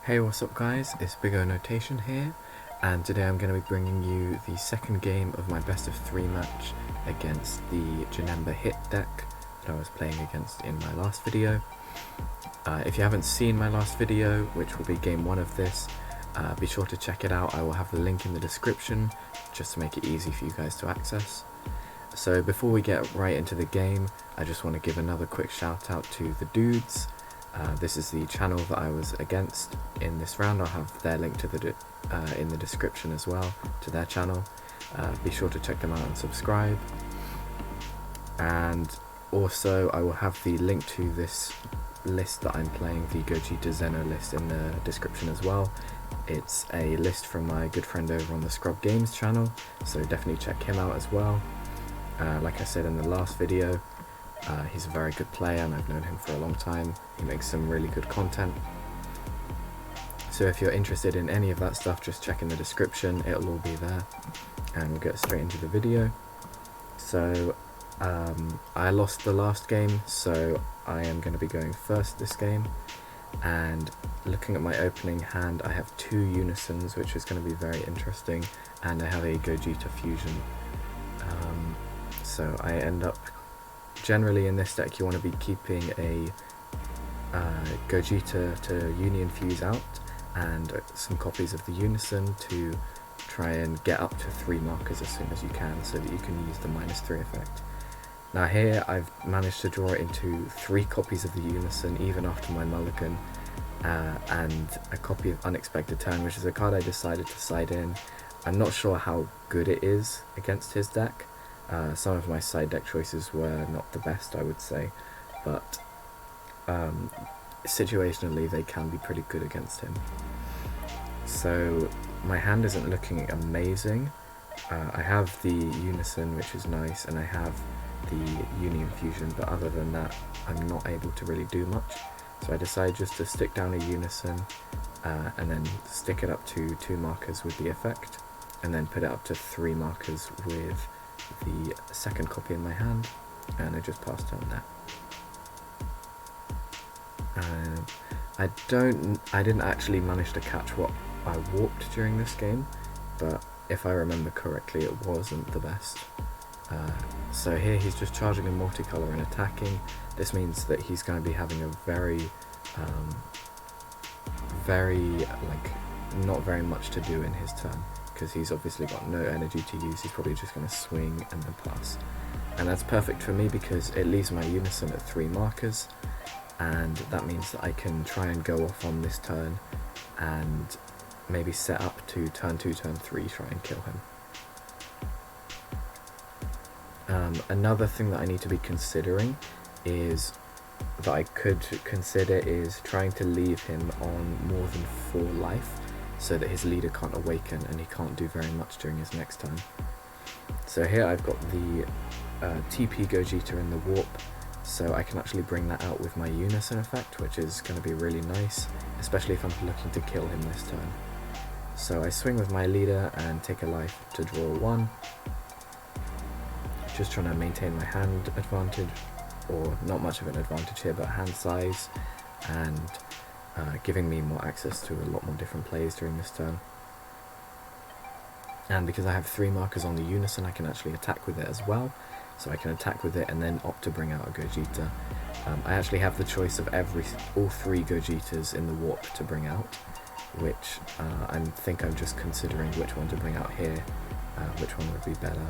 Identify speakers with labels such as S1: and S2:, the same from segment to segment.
S1: Hey, what's up guys, it's Big O Notation here, and today I'm going to be bringing you the second game of my best of 3 match against the Janemba Hit deck that I was playing against in my last video. If you haven't seen my last video, which will be game 1 of this, be sure to check it out. I will have the link in the description just to make it easy for you guys to access. So before we get right into the game, I just want to give another quick shout out to the dudes. This is the channel that I was against in this round. I'll have their link to in the description as well, to their channel. Be sure to check them out and subscribe. And also I will have the link to this list that I'm playing, the Gogeta Xeno list, in the description as well. It's a list from my good friend over on the Scrub Games channel, so definitely check him out as well. Like I said in the last video, he's a very good player and I've known him for a long time. He makes some really good content. So if you're interested in any of that stuff, just check in the description, it'll all be there. And we'll get straight into the video. So I lost the last game, so I am going to be going first this game. And looking at my opening hand, I have 2 Unisons, which is going to be very interesting, and I have a Gogeta Fusion. So I end up, generally in this deck you want to be keeping a Gogeta to Union Fuse out and some copies of the Unison to try and get up to 3 markers as soon as you can, so that you can use the -3 effect. Now here I've managed to draw into 3 copies of the Unison even after my mulligan, and a copy of Unexpected Turn, which is a card I decided to side in. I'm not sure how good it is against his deck. Some of my side deck choices were not the best, I would say, but situationally they can be pretty good against him. So my hand isn't looking amazing. I have the Unison, which is nice, and I have the Union Fusion, but other than that I'm not able to really do much. So I decided just to stick down a Unison and then stick it up to 2 markers with the effect, and then put it up to 3 markers with the second copy in my hand, and I just passed on that. I didn't actually manage to catch what I warped during this game, but if I remember correctly it wasn't the best. So here he's just charging a multicolor and attacking. This means that he's going to be having a very not very much to do in his turn, because he's obviously got no energy to use. He's probably just going to swing and then pass, and that's perfect for me because it leaves my Unison at 3 markers, and that means that I can try and go off on this turn and maybe set up to turn 2, turn 3, try and kill him. Another thing that I need to be considering is that I could consider is trying to leave him on more than 4 life, so that his leader can't awaken and he can't do very much during his next turn. So here I've got the TP Gogeta in the warp, so I can actually bring that out with my Unison effect, which is going to be really nice, especially if I'm looking to kill him this turn. So I swing with my leader and take a life to draw 1, just trying to maintain my hand advantage, or not much of an advantage here, but hand size, and giving me more access to a lot more different plays during this turn. And because I have 3 markers on the Unison, I can actually attack with it as well. So I can attack with it and then opt to bring out a Gogeta. I actually have the choice of all 3 Gogetas in the warp to bring out, which I think I'm just considering which one to bring out here, which one would be better,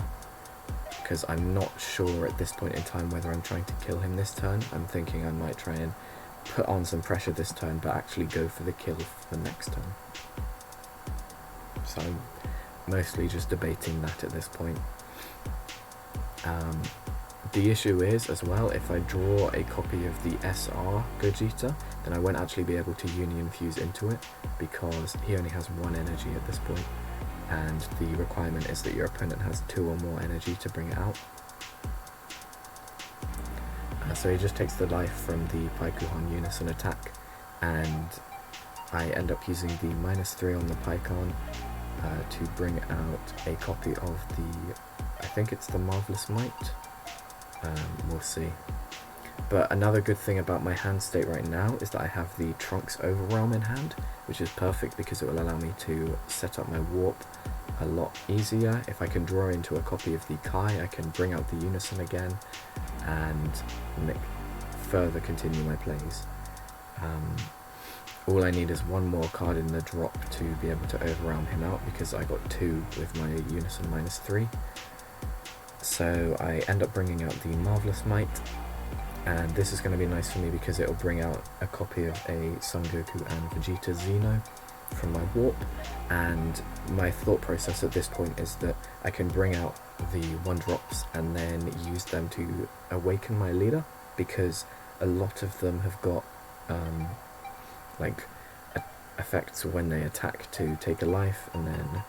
S1: because I'm not sure at this point in time whether I'm trying to kill him this turn. I'm thinking I might try and put on some pressure this turn, but actually go for the kill for the next turn. So I'm mostly just debating that at this point. The issue is, as well, if I draw a copy of the SR Gogeta, then I won't actually be able to Union Fuse into it, because he only has 1 energy at this point, and the requirement is that your opponent has 2 or more energy to bring it out. So he just takes the life from the Paikuhan Unison attack, and I end up using the -3 on the Paikon to bring out a copy of the, I think it's the Marvelous Might, we'll see. But another good thing about my hand state right now is that I have the Trunks Overwhelm in hand, which is perfect because it will allow me to set up my warp a lot easier. If I can draw into a copy of the Kai, I can bring out the Unison again and further continue my plays. All I need is one more card in the drop to be able to overwhelm him out, because I got 2 with my Unison -3. So I end up bringing out the Marvelous Might, and this is going to be nice for me because it'll bring out a copy of a Son Goku and Vegeta Xeno from my warp. And my thought process at this point is that I can bring out the 1-drops and then use them to awaken my leader, because a lot of them have got like effects when they attack to take a life and then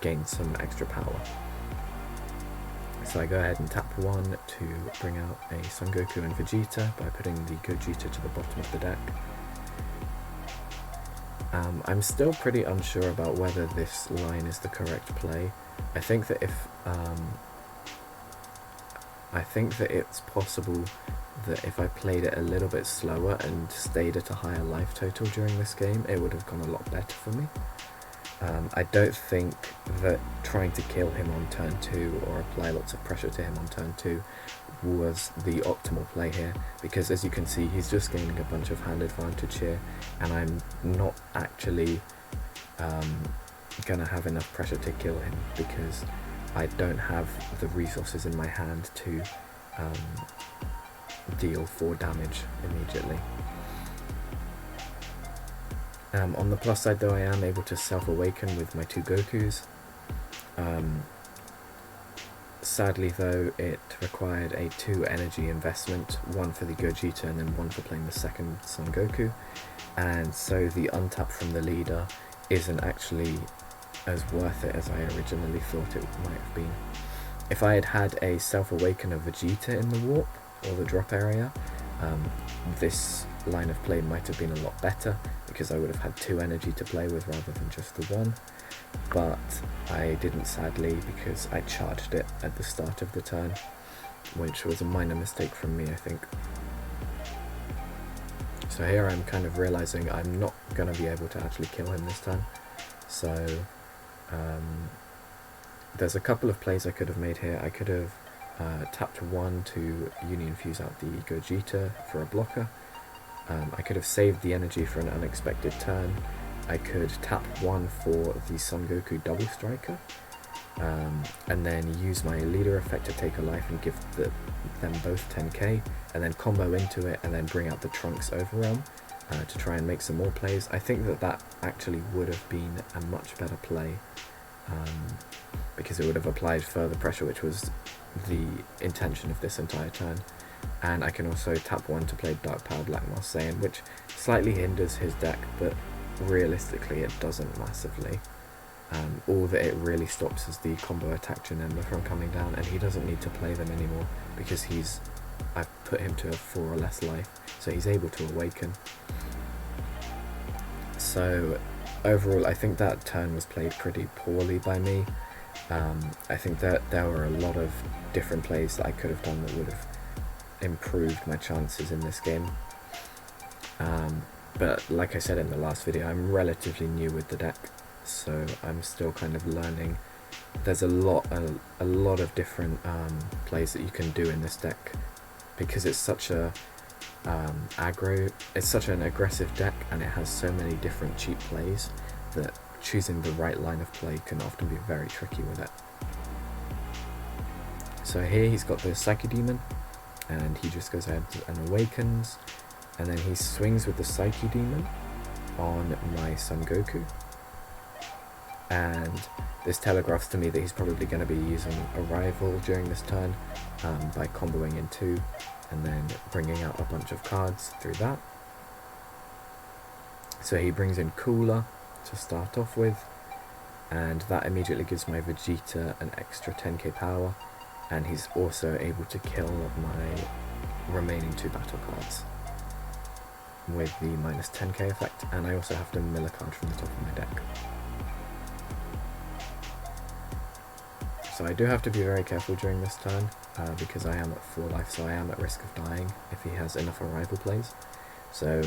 S1: gain some extra power. So I go ahead and tap 1 to bring out a Son Goku and Vegeta by putting the Gogeta to the bottom of the deck. I'm still pretty unsure about whether this line is the correct play. I think that it's possible that if I played it a little bit slower and stayed at a higher life total during this game, it would have gone a lot better for me. I don't think that trying to kill him on turn 2 or apply lots of pressure to him on turn 2 was the optimal play here, because as you can see, he's just gaining a bunch of hand advantage here, and I'm not actually gonna have enough pressure to kill him because I don't have the resources in my hand to deal 4 damage immediately. On the plus side though, I am able to self-awaken with my 2 Gokus. Sadly though, it required a 2 energy investment, 1 for the Gogeta and then 1 for playing the second Son Goku, and so the untap from the leader isn't actually as worth it as I originally thought it might have been. If I had had a self-awaken of Vegeta in the warp or the drop area, this line of play might have been a lot better, because I would have had 2 energy to play with rather than just the 1, but I didn't, sadly, because I charged it at the start of the turn, which was a minor mistake from me, I think. So here I'm kind of realizing I'm not going to be able to actually kill him this turn, so there's a couple of plays I could have made here. I could have tapped 1 to Union Fuse out the Gogeta for a blocker. I could have saved the energy for an unexpected turn. I could tap 1 for the Son Goku double striker, and then use my leader effect to take a life and give them both 10k, and then combo into it and then bring out the Trunks Overwhelm to try and make some more plays. I think that actually would have been a much better play, because it would have applied further pressure, which was the intention of this entire turn. And I can also tap 1 to play Dark Power Black Marseillan, which slightly hinders his deck, but realistically it doesn't massively. All that it really stops is the combo attack Janemba from coming down, and he doesn't need to play them anymore because I've put him to a 4 or less life, so he's able to awaken. So overall, I think that turn was played pretty poorly by me. I think that there were a lot of different plays that I could have done that would have improved my chances in this game. But like I said in the last video, I'm relatively new with the deck, so I'm still kind of learning. There's a lot of different plays that you can do in this deck, because it's such a it's such an aggressive deck, and it has so many different cheap plays that choosing the right line of play can often be very tricky with it. So here he's got the Psyche Demon, and he just goes ahead and awakens, and then he swings with the Psyche Demon on my Son Goku, and this telegraphs to me that he's probably going to be using Arrival during this turn, by comboing in 2 and then bringing out a bunch of cards through that. So he brings in Cooler to start off with, and that immediately gives my Vegeta an extra 10k power, and he's also able to kill my remaining 2 battle cards with the minus 10k effect, and I also have to mill a card from the top of my deck. So I do have to be very careful during this turn, because I am at 4 life, so I am at risk of dying if he has enough arrival plays. So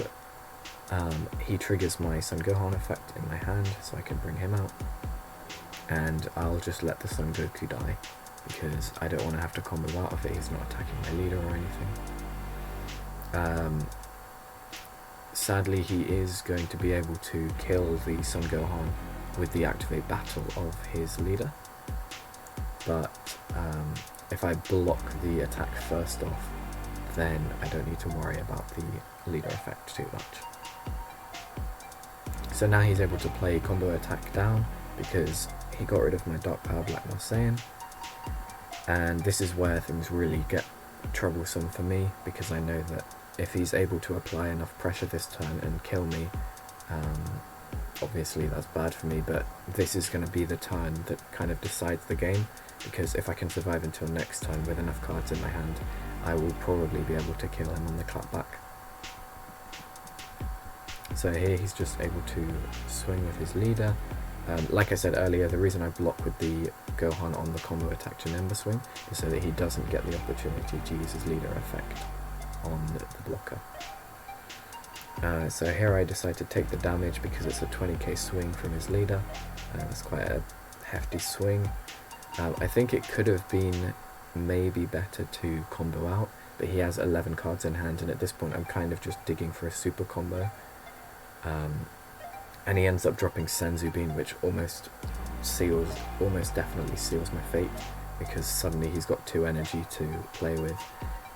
S1: he triggers my Son Gohan effect in my hand, so I can bring him out. And I'll just let the Son Goku die, because I don't want to have to combo out of it. He's not attacking my leader or anything. Sadly, he is going to be able to kill the Son Gohan with the activate battle of his leader. But if I block the attack first off, then I don't need to worry about the leader effect too much. So now he's able to play combo attack down because he got rid of my Dark Power Black Saiyan. And this is where things really get troublesome for me, because I know that if he's able to apply enough pressure this turn and kill me, obviously that's bad for me, but this is going to be the turn that kind of decides the game, because if I can survive until next turn with enough cards in my hand, I will probably be able to kill him on the clapback. So here he's just able to swing with his leader. Like I said earlier, the reason I block with the Gohan on the combo attack Janemba swing is so that he doesn't get the opportunity to use his leader effect on the blocker. So here I decide to take the damage because it's a 20k swing from his leader. That's quite a hefty swing. I think it could have been maybe better to combo out, but he has 11 cards in hand, and at this point I'm kind of just digging for a super combo. And he ends up dropping Senzu Bean, which almost definitely seals my fate, because suddenly he's got 2 energy to play with,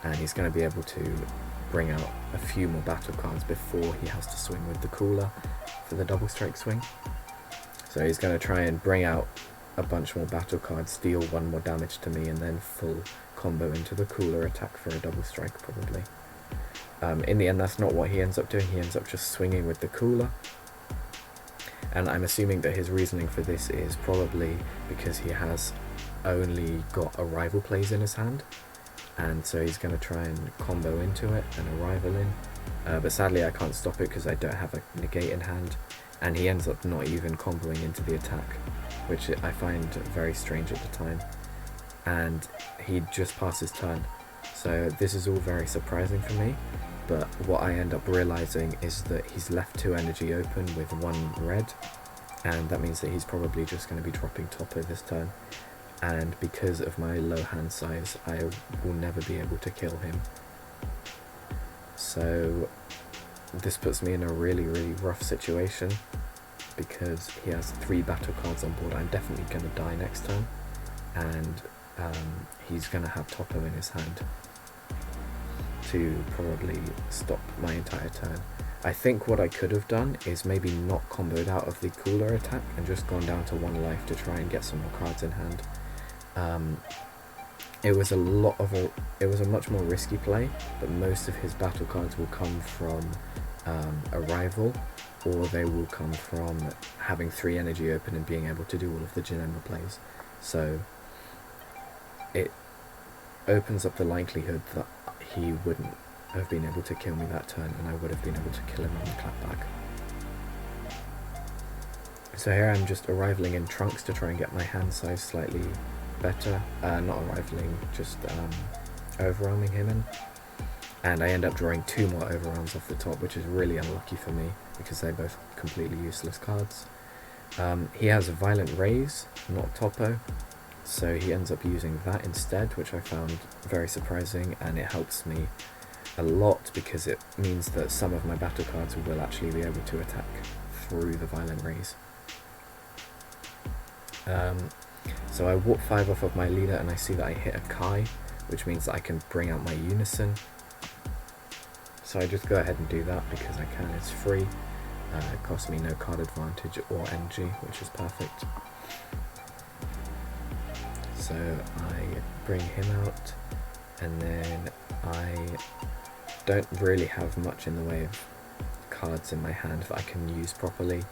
S1: and he's going to be able to bring out a few more battle cards before he has to swing with the cooler for the double strike swing. So he's going to try and bring out a bunch more battle cards, deal 1 more damage to me, and then full combo into the cooler attack for a double strike probably. In the end, that's not what he ends up doing. He ends up just swinging with the cooler. And I'm assuming that his reasoning for this is probably because he has only got arrival plays in his hand, and so he's going to try and combo into it and arrival in. But sadly I can't stop it because I don't have a negate in hand, and he ends up not even comboing into the attack, which I find very strange at the time. And he just passes turn. So this is all very surprising for me, but what I end up realizing is that he's left 2 energy open with 1 red, and that means that he's probably just going to be dropping Toppo this turn, and because of my low hand size I will never be able to kill him. So this puts me in a really rough situation, because he has 3 battle cards on board. I'm definitely going to die next turn, and he's going to have Toppo in his hand to probably stop my entire turn. I think what I could have done is maybe not comboed out of the cooler attack and just gone down to 1 life to try and get some more cards in hand. It was a much more risky play, but most of his battle cards will come from arrival, or they will come from having 3 energy open and being able to do all of the Janemba plays. So it opens up the likelihood that he wouldn't have been able to kill me that turn, and I would have been able to kill him on the clapback. So here I'm just arrivaling in Trunks to try and get my hand size slightly better. Not arrivaling, just overwhelming him in. And I end up drawing 2 more overwhelms off the top, which is really unlucky for me because they're both completely useless cards. He has a Violent Raise, not Toppo, so he ends up using that instead, which I found very surprising, and it helps me a lot because it means that some of my battle cards will actually be able to attack through the Violent Raise. So I warp 5 off of my leader, and I see that I hit a Kai, which means that I can bring out my Unison. So I just go ahead and do that because I can, it's free. It costs me no card advantage or NG, which is perfect. So I bring him out, and then I don't really have much in the way of cards in my hand that I can use properly.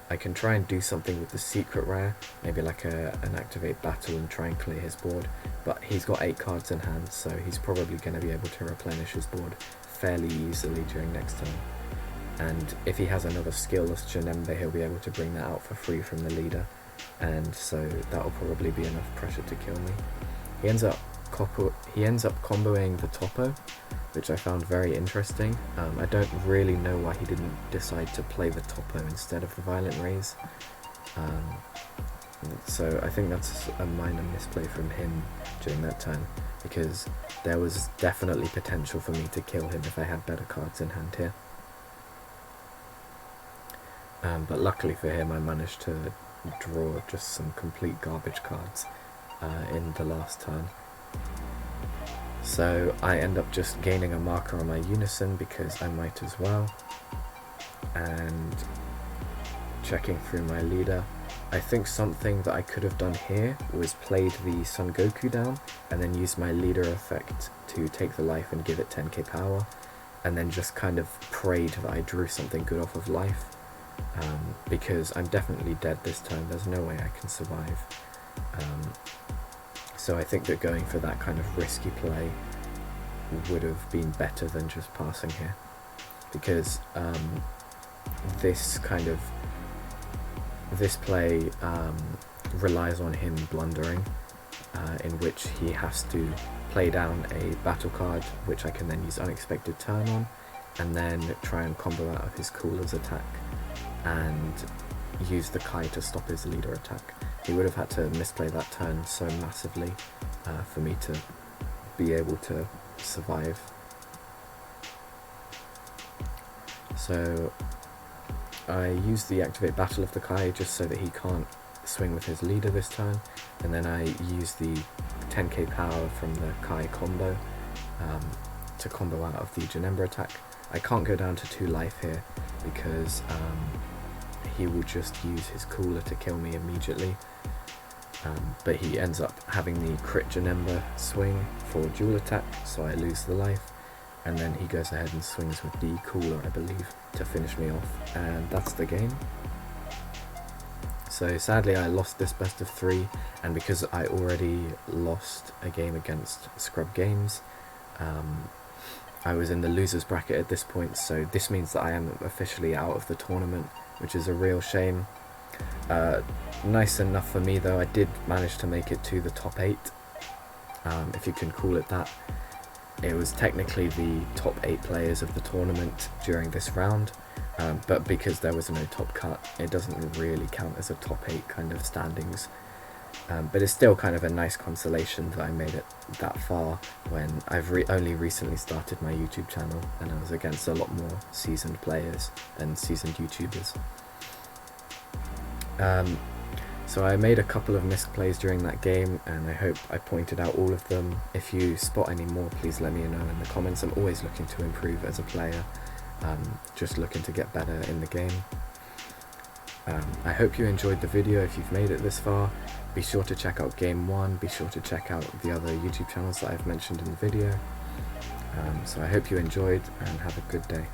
S1: I can try and do something with the secret rare, maybe like an activate battle and try and clear his board, but he's got 8 cards in hand, so he's probably going to be able to replenish his board fairly easily during next turn. And if he has another skill as Janemba, he'll be able to bring that out for free from the leader, and so that'll probably be enough pressure to kill me. He ends up comboing the Topo, which I found very interesting. I don't really know why he didn't decide to play the Topo instead of the Violent Raise. So I think that's a minor misplay from him during that turn, because there was definitely potential for me to kill him if I had better cards in hand here. But luckily for him, I managed to draw just some complete garbage cards in the last turn. So I end up just gaining a marker on my Unison because I might as well, and checking through my leader. I think something that I could have done here was played the Son Goku down and then used my leader effect to take the life and give it 10k power, and then just kind of prayed that I drew something good off of life, because I'm definitely dead this turn. There's no way I can survive. So I think that going for that kind of risky play would have been better than just passing here, because this play relies on him blundering, in which he has to play down a battle card, which I can then use Unexpected Turn on, and then try and combo out of his Cooler's attack and use the Kai to stop his leader attack. He would have had to misplay that turn so massively for me to be able to survive. So I use the Activate Battle of the Kai just so that he can't swing with his leader this turn, and then I use the 10k power from the Kai combo to combo out of the Janemba attack. I can't go down to 2 life here because he will just use his Cooler to kill me immediately, but he ends up having the crit Janemba swing for dual attack, so I lose the life, and then he goes ahead and swings with the Cooler, I believe, to finish me off, and that's the game. So sadly I lost this best of 3, and because I already lost a game against Scrub Games, I was in the losers bracket at this point, so this means that I am officially out of the tournament, which is a real shame. Nice enough for me though, I did manage to make it to the top 8, if you can call it that. It was technically the top 8 players of the tournament during this round, but because there was no top cut, it doesn't really count as a top 8 kind of standings. But it's still kind of a nice consolation that I made it that far when I've only recently started my YouTube channel, and I was against a lot more seasoned players and seasoned YouTubers. So I made a couple of misplays during that game, and I hope I pointed out all of them. If you spot any more, please let me know in the comments. I'm always looking to improve as a player, just looking to get better in the game. I hope you enjoyed the video. If you've made it this far, be sure to check out Game 1, be sure to check out the other YouTube channels that I've mentioned in the video. So I hope you enjoyed, and have a good day.